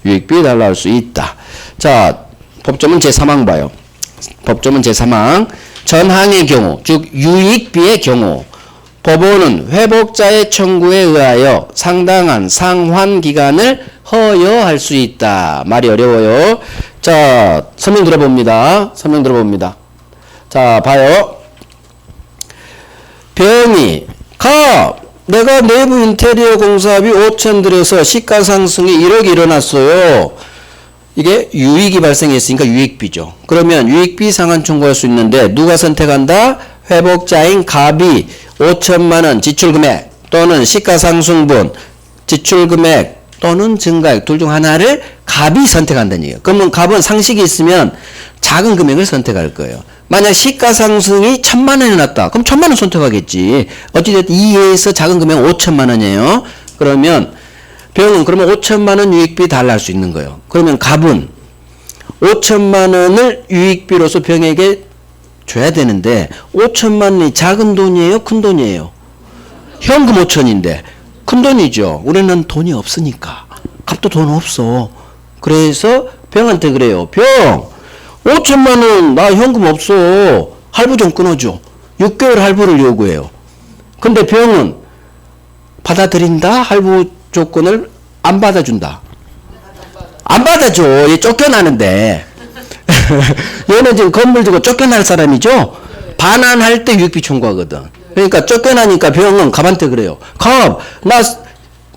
유익비 달라할 수 있다. 자, 법조문 제3항 봐요. 법조문 제3항. 전항의 경우, 즉 유익비의 경우 법원은 회복자의 청구에 의하여 상당한 상환 기간을 허여할 수 있다. 말이 어려워요. 자, 설명 들어봅니다. 자, 봐요. 병이 내가 내부 인테리어 공사비 5천 들여서 시가상승이 1억이 일어났어요. 이게 유익이 발생했으니까 유익비죠. 그러면 유익비 상환 청구할 수 있는데 누가 선택한다? 회복자인 갑이 5천만 원 지출금액 또는 시가상승분 지출금액 또는 증가액 둘 중 하나를 갑이 선택한다는 얘기예요. 그러면 갑은 상식이 있으면 작은 금액을 선택할 거예요. 만약 시가상승이 1,000만 원이 났다. 그럼 1,000만 원 선택하겠지. 어찌됐든 이해에서 작은 금액 5천만 원이에요. 그러면 병은 그러면 5천만 원 유익비 달라할 수 있는 거예요. 그러면 갑은 5천만 원을 유익비로서 병에게 줘야 되는데 5천만 원이 작은 돈이에요? 큰 돈이에요? 현금 5천인데 큰 돈이죠. 우리는 돈이 없으니까. 갑도 돈 없어. 그래서 병한테 그래요. 병 5천만 원 나 현금 없어. 할부 좀 끊어줘. 6개월 할부를 요구해요. 근데 병은 받아들인다? 할부 조건을 안 받아준다. 안 받아줘. 얘 쫓겨나는데. 얘는 지금 건물 주고 쫓겨날 사람이죠? 반환할 때 유익비 청구하거든. 그러니까 쫓겨나니까 병은 갑한테 그래요. 갑, 나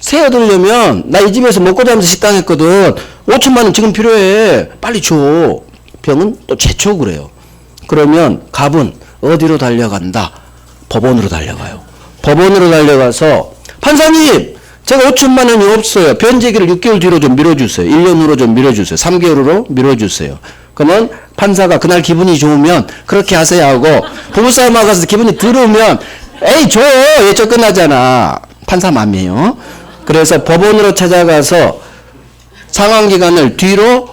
새 얻으려면 나 이 집에서 먹고 자면서 식당 했거든. 5천만 원 지금 필요해. 빨리 줘. 병은 또 재촉 그래요. 그러면 갑은 어디로 달려간다? 법원으로 달려가요. 법원으로 달려가서 판사님 제가 5천만 원이 없어요. 변제기를 6개월 뒤로 좀 미뤄주세요. 1년 후로 좀 미뤄주세요. 3개월로 미뤄주세요. 그러면 판사가 그날 기분이 좋으면 그렇게 하세요 하고 부부싸움하고 가서 기분이 들으면 에이 줘! 얘 쫓겨나잖아. 판사 맘이에요. 그래서 법원으로 찾아가서 상환기간을 뒤로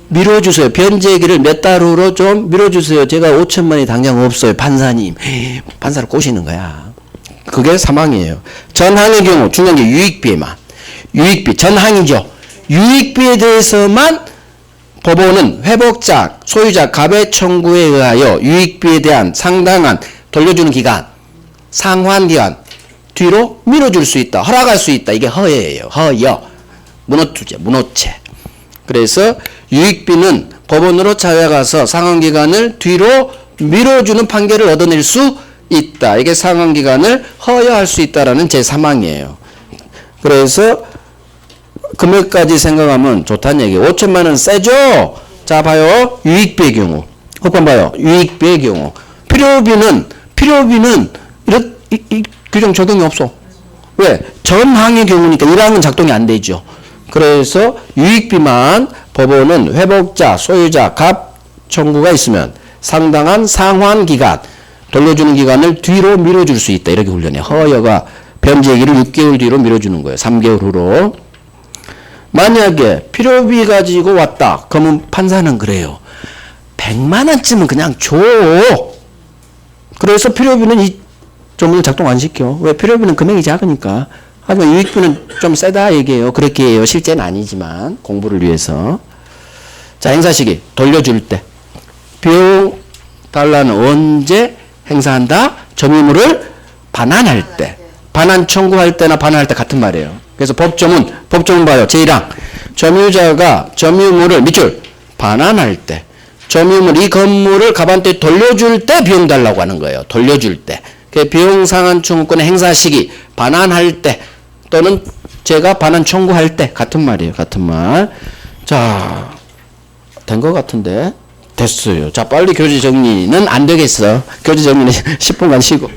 미뤄주세요. 변제기를 몇 달 후로 좀 미뤄주세요. 제가 5천만 원이 당장 없어요. 판사님. 판사를 꼬시는 거야. 그게 사망이에요. 전항의 경우 중요한 게 유익비에만. 유익비, 전항이죠. 유익비에 대해서만 법원은 회복자, 소유자, 갑의 청구에 의하여 유익비에 대한 상당한 돌려주는 기간, 상환기간 뒤로 밀어줄 수 있다. 허락할 수 있다. 이게 허예예요. 허여. 문어투자, 문어체. 그래서 유익비는 법원으로 찾아가서 상환기간을 뒤로 밀어주는 판결을 얻어낼 수 있다. 이게 상환기간을 허여할 수 있다라는 제3항이에요. 그래서 금액까지 생각하면 좋다는 얘기예요. 5천만 원 세죠? 자 봐요. 유익비의 경우. 혹은 봐요. 유익비의 경우. 필요비는 이 규정 적용이 없어. 왜? 전항의 경우니까 1항은 작동이 안 되죠. 그래서 유익비만 법원은 회복자, 소유자, 갑 청구가 있으면 상당한 상환기간, 돌려주는 기간을 뒤로 밀어줄 수 있다. 이렇게 훈련해. 허여가 변제기를 6개월 뒤로 밀어주는 거예요. 3개월 후로. 만약에 필요비 가지고 왔다. 그러면 판사는 그래요. 100만 원쯤은 그냥 줘. 그래서 필요비는 이 조문을 작동 안 시켜. 왜? 필요비는 금액이 작으니까. 하지만 유익비는 좀 세다 얘기해요. 그렇게 해요. 실제는 아니지만 공부를 위해서. 자, 행사시기 돌려줄 때 비용 달라는 언제 행사한다? 점유물을 반환할 때. 반환 청구할 때나 반환할 때 같은 말이에요. 그래서 법조문 봐요. 제1항. 점유자가 점유물을 밑줄 반환할 때, 점유물 이 건물을 갑한테 돌려줄 때 비용 달라고 하는 거예요. 돌려줄 때. 그 비용 상환 청구권의 행사 시기 반환할 때 또는 제가 반환 청구할 때 같은 말이에요. 같은 말. 자, 된 것 같은데 됐어요. 자, 빨리 교재 정리는 안 되겠어. 교재 정리는 10분간 쉬고.